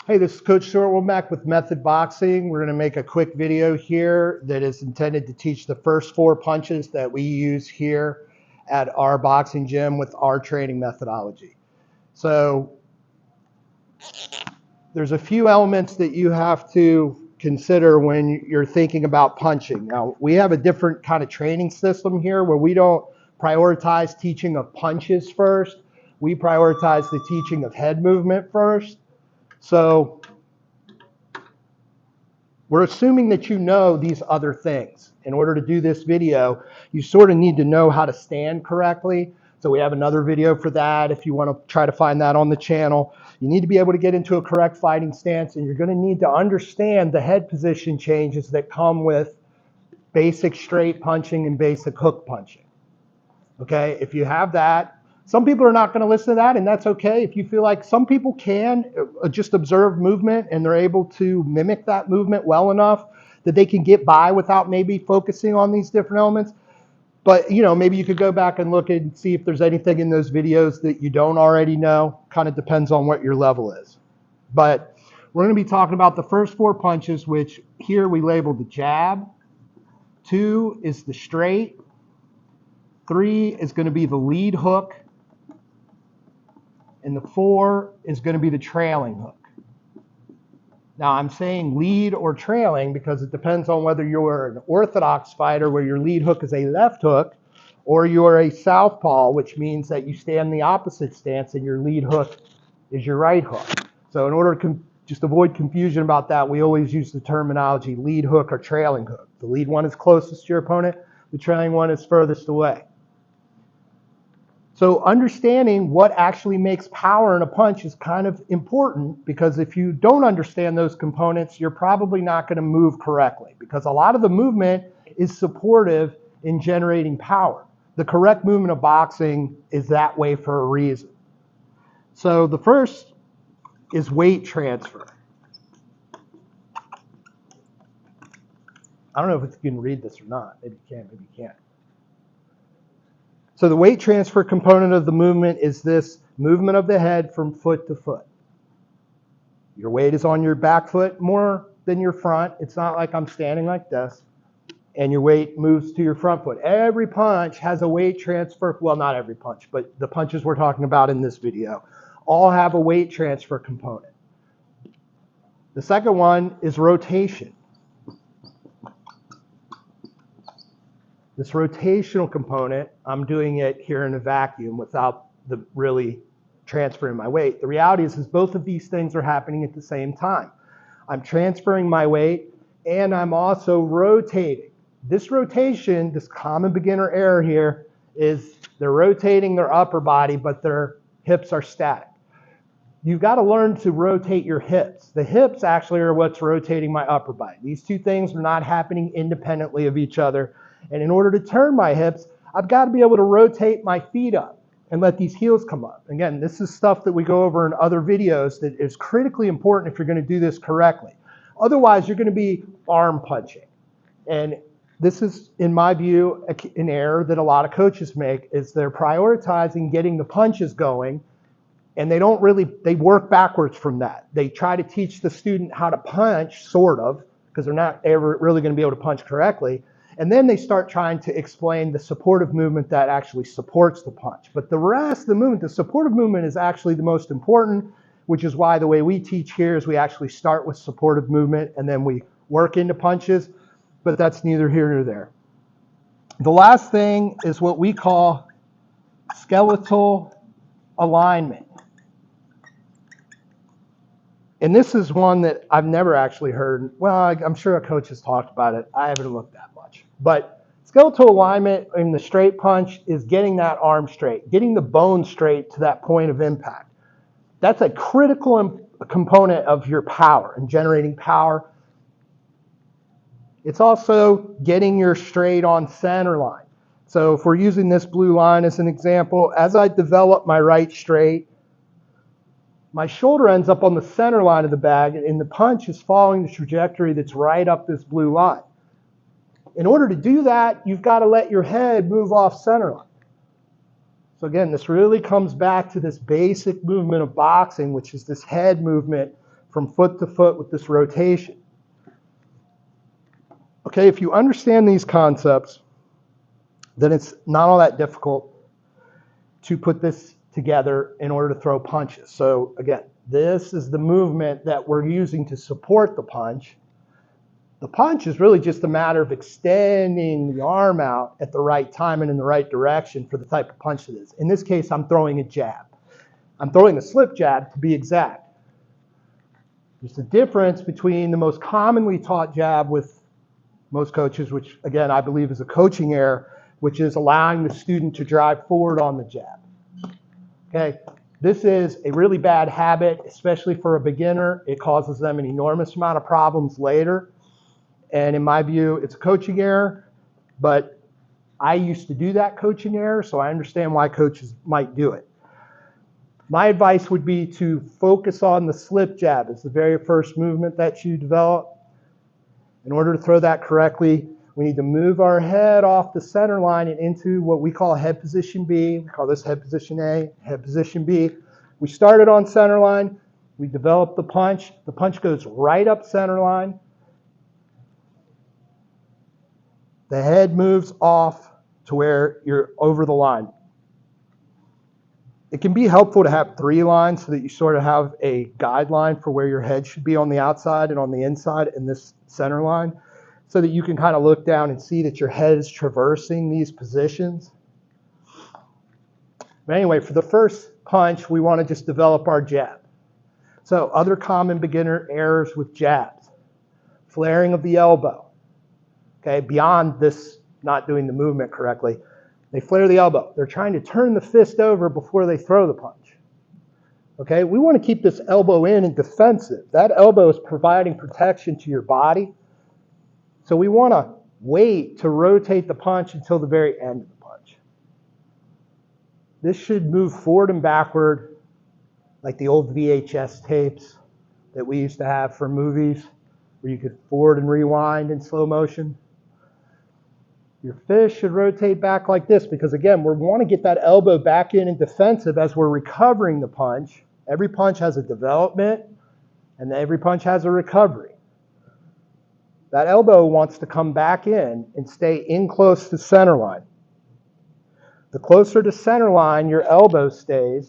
Hey, this is Coach Stuart Womack with Method Boxing. We're going to make a quick video here that is intended to teach the first 4 punches that we use here at our boxing gym with our training methodology. So there's a few elements that you have to consider when you're thinking about punching. Now, we have a different kind of training system here where we don't prioritize teaching of punches first. We prioritize the teaching of head movement first. So we're assuming that you know these other things. In order to do this video, you sort of need to know how to stand correctly. So we have another video for that if you want to try to find that on the channel. You need to be able to get into a correct fighting stance, and you're going to need to understand the head position changes that come with basic straight punching and basic hook punching. Okay, if you have that, some people are not going to listen to that, and that's okay. If you feel like some people can just observe movement and they're able to mimic that movement well enough that they can get by without maybe focusing on these different elements. But, you know, maybe you could go back and look and see if there's anything in those videos that you don't already know. Kind of depends on what your level is. But we're going to be talking about the first 4 punches, which here we labeled the jab. 2 is the straight. 3 is going to be the lead hook. And the 4 is going to be the trailing hook. Now, I'm saying lead or trailing because it depends on whether you're an orthodox fighter where your lead hook is a left hook, or you're a southpaw, which means that you stand the opposite stance and your lead hook is your right hook. So in order to just avoid confusion about that, we always use the terminology lead hook or trailing hook. The lead one is closest to your opponent, the trailing one is furthest away. So understanding what actually makes power in a punch is kind of important, because if you don't understand those components, you're probably not going to move correctly, because a lot of the movement is supportive in generating power. The correct movement of boxing is that way for a reason. So the first is weight transfer. I don't know if you can read this or not. Maybe you can, maybe you can't. So the weight transfer component of the movement is this movement of the head from foot to foot. Your weight is on your back foot more than your front. It's not like I'm standing like this. And your weight moves to your front foot. Every punch has a weight transfer. Well, not every punch, but the punches we're talking about in this video all have a weight transfer component. The second one is rotation. This rotational component, I'm doing it here in a vacuum without the really transferring my weight. The reality is both of these things are happening at the same time. I'm transferring my weight and I'm also rotating. This rotation, this common beginner error here, is they're rotating their upper body, but their hips are static. You've got to learn to rotate your hips. The hips actually are what's rotating my upper body. These two things are not happening independently of each other. And in order to turn my hips, I've got to be able to rotate my feet up and let these heels come up. Again, this is stuff that we go over in other videos that is critically important if you're going to do this correctly. Otherwise, you're going to be arm punching. And this is, in my view, an error that a lot of coaches make, is they're prioritizing getting the punches going, and they work backwards from that. They try to teach the student how to punch, sort of, because they're not ever really going to be able to punch correctly. And then they start trying to explain the supportive movement that actually supports the punch. But the rest of the movement, the supportive movement, is actually the most important, which is why the way we teach here is we actually start with supportive movement and then we work into punches. But that's neither here nor there. The last thing is what we call skeletal alignment. And this is one that I've never actually heard. Well, I'm sure a coach has talked about it. I haven't looked that much. But skeletal alignment in the straight punch is getting that arm straight, getting the bone straight to that point of impact. That's a critical component of your power and generating power. It's also getting your straight on center line. So if we're using this blue line as an example, as I develop my right straight, my shoulder ends up on the center line of the bag, and the punch is following the trajectory that's right up this blue line. In order to do that, you've got to let your head move off center line. So again, this really comes back to this basic movement of boxing, which is this head movement from foot to foot with this rotation. Okay, if you understand these concepts, then it's not all that difficult to put this together in order to throw punches. So again, this is the movement that we're using to support the punch. The punch is really just a matter of extending the arm out at the right time and in the right direction for the type of punch it is. In this case, I'm throwing a jab. I'm throwing a slip jab to be exact. There's a difference between the most commonly taught jab with most coaches, which again, I believe is a coaching error, which is allowing the student to drive forward on the jab. Okay, this is a really bad habit, especially for a beginner. It causes them an enormous amount of problems later. And in my view, it's a coaching error, but I used to do that coaching error, so I understand why coaches might do it. My advice would be to focus on the slip jab. It's the very first movement that you develop. In order to throw that correctly, we need to move our head off the center line and into what we call head position B. We call this head position A, head position B. We started on center line. We developed the punch. The punch goes right up center line. The head moves off to where you're over the line. It can be helpful to have 3 lines so that you sort of have a guideline for where your head should be on the outside and on the inside in this center line, so that you can kind of look down and see that your head is traversing these positions. But anyway, for the first punch, we want to just develop our jab. So other common beginner errors with jabs: flaring of the elbow. Okay, beyond this not doing the movement correctly, they flare the elbow. They're trying to turn the fist over before they throw the punch. Okay, we want to keep this elbow in and defensive. That elbow is providing protection to your body. So we want to wait to rotate the punch until the very end of the punch. This should move forward and backward like the old VHS tapes that we used to have for movies, where you could forward and rewind in slow motion. Your fist should rotate back like this because, again, we want to get that elbow back in and defensive as we're recovering the punch. Every punch has a development, and every punch has a recovery. That elbow wants to come back in and stay in close to center line. The closer to center line your elbow stays,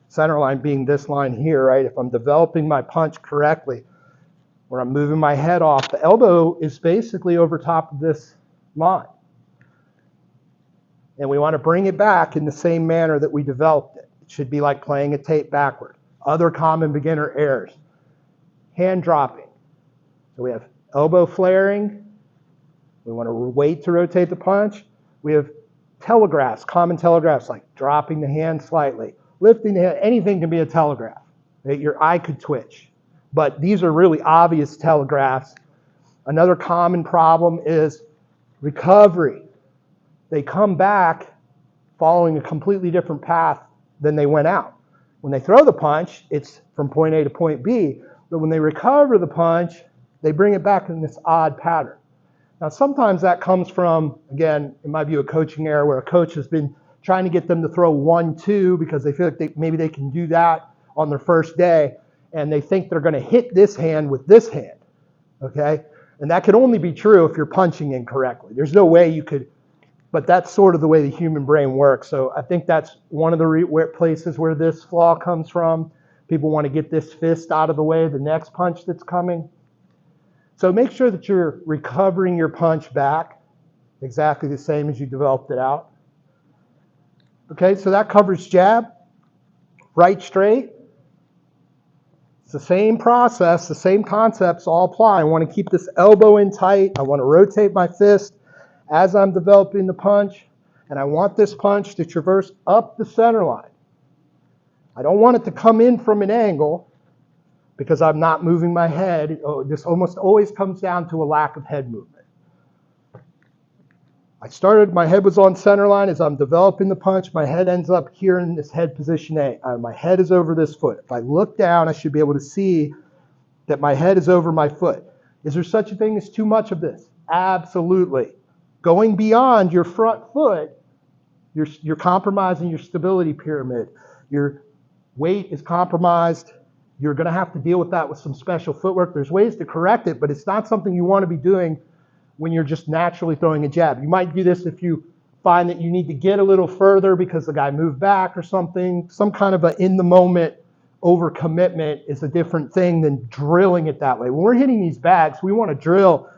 center line being this line here, right? If I'm developing my punch correctly, where I'm moving my head off, the elbow is basically over top of this line. And we want to bring it back in the same manner that we developed it. It should be like playing a tape backward. Other common beginner errors: hand dropping. So we have elbow flaring. We want to wait to rotate the punch. We have telegraphs, common telegraphs, like dropping the hand slightly, lifting the hand. Anything can be a telegraph. Right? Your eye could twitch. But these are really obvious telegraphs. Another common problem is recovery. They come back following a completely different path than they went out. When they throw the punch, it's from point A to point B. But when they recover the punch, they bring it back in this odd pattern. Now, sometimes that comes from, again, in my view, a coaching error where a coach has been trying to get them to throw 1-2 because they feel like maybe they can do that on their first day, and they think they're going to hit this hand with this hand, okay? And that could only be true if you're punching incorrectly. There's no way you could, but that's sort of the way the human brain works. So I think that's one of the places where this flaw comes from. People want to get this fist out of the way of the next punch that's coming. So make sure that you're recovering your punch back exactly the same as you developed it out. Okay, so that covers jab, right straight. It's the same process, the same concepts all apply. I want to keep this elbow in tight. I want to rotate my fist as I'm developing the punch, and I want this punch to traverse up the center line. I don't want it to come in from an angle because I'm not moving my head. This almost always comes down to a lack of head movement. My head was on center line. As I'm developing the punch, my head ends up here in this head position A. My head is over this foot. If I look down, I should be able to see that my head is over my foot. Is there such a thing as too much of this? Absolutely. Going beyond your front foot, you're compromising your stability pyramid. Your weight is compromised, You're going to have to deal with that with some special footwork. There's ways to correct it, but it's not something you want to be doing when you're just naturally throwing a jab. You might do this if you find that you need to get a little further because the guy moved back or something. Some kind of a in-the-moment overcommitment is a different thing than drilling it that way. When we're hitting these bags, we want to drill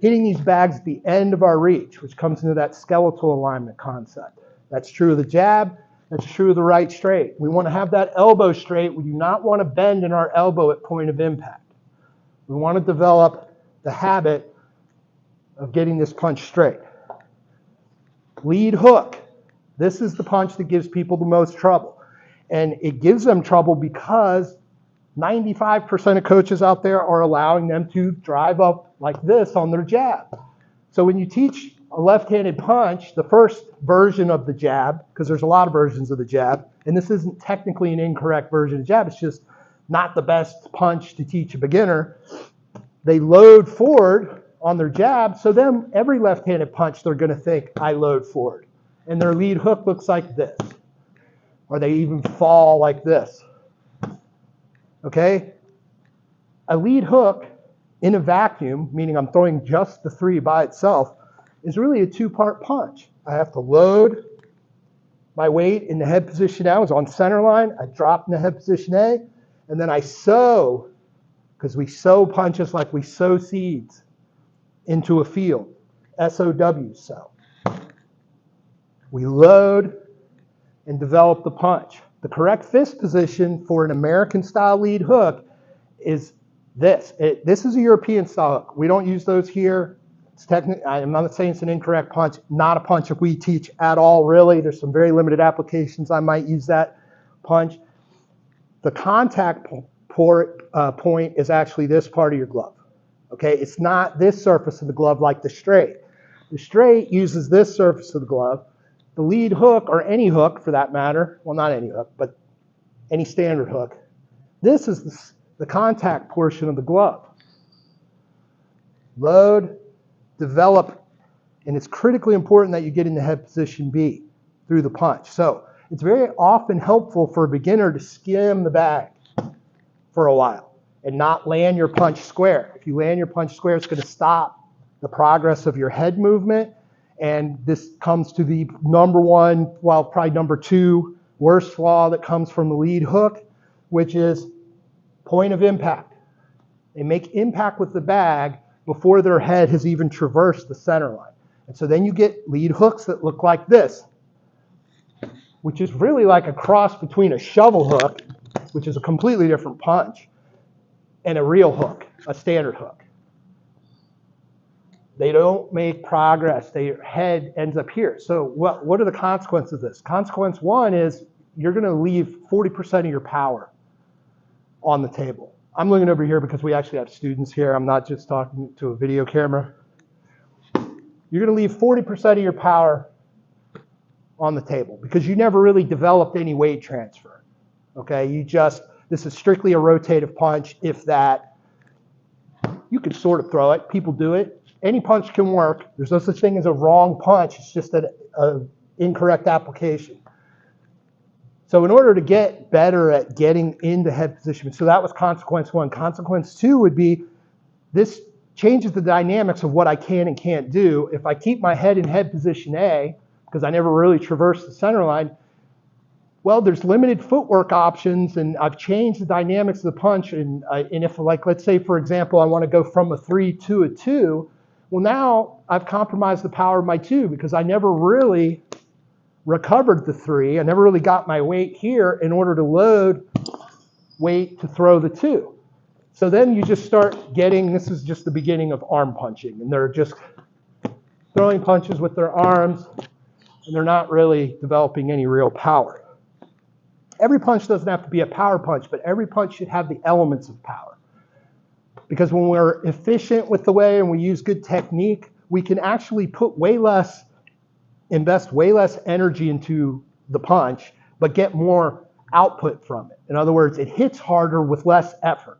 hitting these bags at the end of our reach, which comes into that skeletal alignment concept. That's true of the jab. That's true of the right straight. We want to have that elbow straight. We do not want to bend in our elbow at point of impact. We want to develop the habit of getting this punch straight. Lead hook. This is the punch that gives people the most trouble. And it gives them trouble because 95% of coaches out there are allowing them to drive up like this on their jab. So when you teach a left-handed punch, the first version of the jab, because there's a lot of versions of the jab, and this isn't technically an incorrect version of jab, it's just not the best punch to teach a beginner. They load forward on their jab, so then every left-handed punch, they're going to think, I load forward. And their lead hook looks like this. Or they even fall like this. Okay? A lead hook in a vacuum, meaning I'm throwing just the three by itself, is really a two-part punch. I have to load my weight in the head position A. I was on center line. I drop in the head position A. And then I sow, because we sow punches like we sow seeds into a field. S-O-W, sow. We load and develop the punch. The correct fist position for an American-style lead hook is this. This is a European-style hook. We don't use those here. I'm not saying it's an incorrect punch. Not a punch that we teach at all, really. There's some very limited applications I might use that punch. The contact point is actually this part of your glove. Okay, it's not this surface of the glove like the straight. The straight uses this surface of the glove. The lead hook, or any hook for that matter, well, not any hook, but any standard hook, this is the contact portion of the glove. Load, develop, and it's critically important that you get in the head position B through the punch. So it's very often helpful for a beginner to skim the bag for a while and not land your punch square. If you land your punch square, it's going to stop the progress of your head movement. And this comes to the number one, well, probably number two worst flaw that comes from the lead hook, which is point of impact. They make impact with the bag before their head has even traversed the center line. And so then you get lead hooks that look like this, which is really like a cross between a shovel hook, which is a completely different punch, and a real hook, a standard hook. They don't make progress. Their head ends up here. So what are the consequences of this? Consequence one is you're going to leave 40% of your power on the table. I'm looking over here because we actually have students here. I'm not just talking to a video camera. You're going to leave 40% of your power on the table because you never really developed any weight transfer. Okay, this is strictly a rotative punch. If that, you can sort of throw it. People do it. Any punch can work. There's no such thing as a wrong punch. It's just an incorrect application. So in order to get better at getting into head position, so that was consequence one. Consequence two would be this changes the dynamics of what I can and can't do. If I keep my head in head position A, because I never really traverse the center line, well, there's limited footwork options, and I've changed the dynamics of the punch. And if, like, let's say, for example, I want to go from a 3 to a 2, well, now I've compromised the power of my 2 because I never really recovered the 3. I never really got my weight here in order to load weight to throw the 2. So then you just start getting, this is just the beginning of arm punching, and they're just throwing punches with their arms, and they're not really developing any real power. Every punch doesn't have to be a power punch, but every punch should have the elements of power. Because when we're efficient with the way and we use good technique, we can actually invest way less energy into the punch, but get more output from it. In other words, it hits harder with less effort.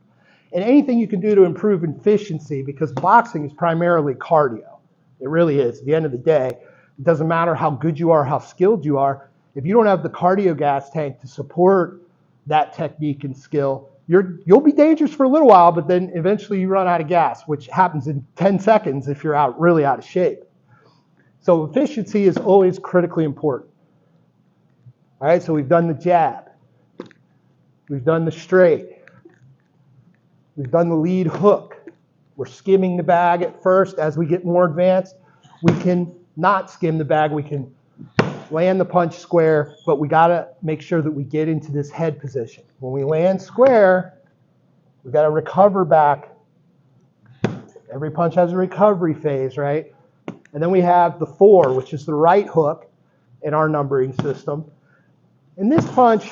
And anything you can do to improve efficiency, because boxing is primarily cardio. It really is. At the end of the day, it doesn't matter how good you are, how skilled you are. If you don't have the cardio gas tank to support that technique and skill, you'll be dangerous for a little while, but then eventually you run out of gas, which happens in 10 seconds if you're really out of shape. So efficiency is always critically important. All right, so we've done the jab. We've done the straight. We've done the lead hook. We're skimming the bag at first. As we get more advanced, we can not skim the bag. We can land the punch square, but we got to make sure that we get into this head position. When we land square, we got to recover back. Every punch has a recovery phase, right? And then we have the 4, which is the right hook in our numbering system. And this punch,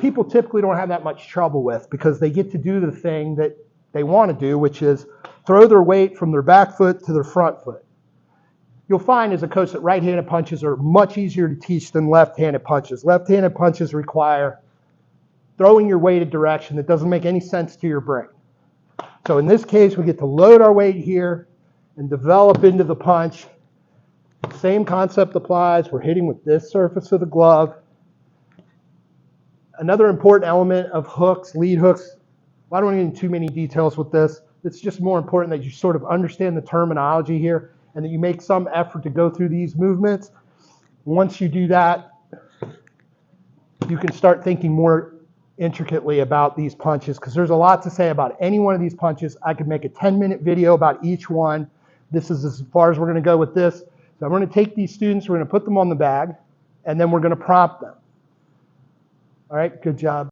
people typically don't have that much trouble with because they get to do the thing that they want to do, which is throw their weight from their back foot to their front foot. You'll find as a coach that right-handed punches are much easier to teach than left-handed punches. Left-handed punches require throwing your weighted direction that doesn't make any sense to your brain. So in this case, we get to load our weight here and develop into the punch. Same concept applies. We're hitting with this surface of the glove. Another important element of hooks, lead hooks, I don't want to get into too many details with this. It's just more important that you sort of understand the terminology here and that you make some effort to go through these movements. Once you do that, you can start thinking more intricately about these punches because there's a lot to say about any one of these punches. I could make a 10-minute video about each one. This is as far as we're going to go with this. So I'm going to take these students, we're going to put them on the bag, and then we're going to prompt them. All right, good job.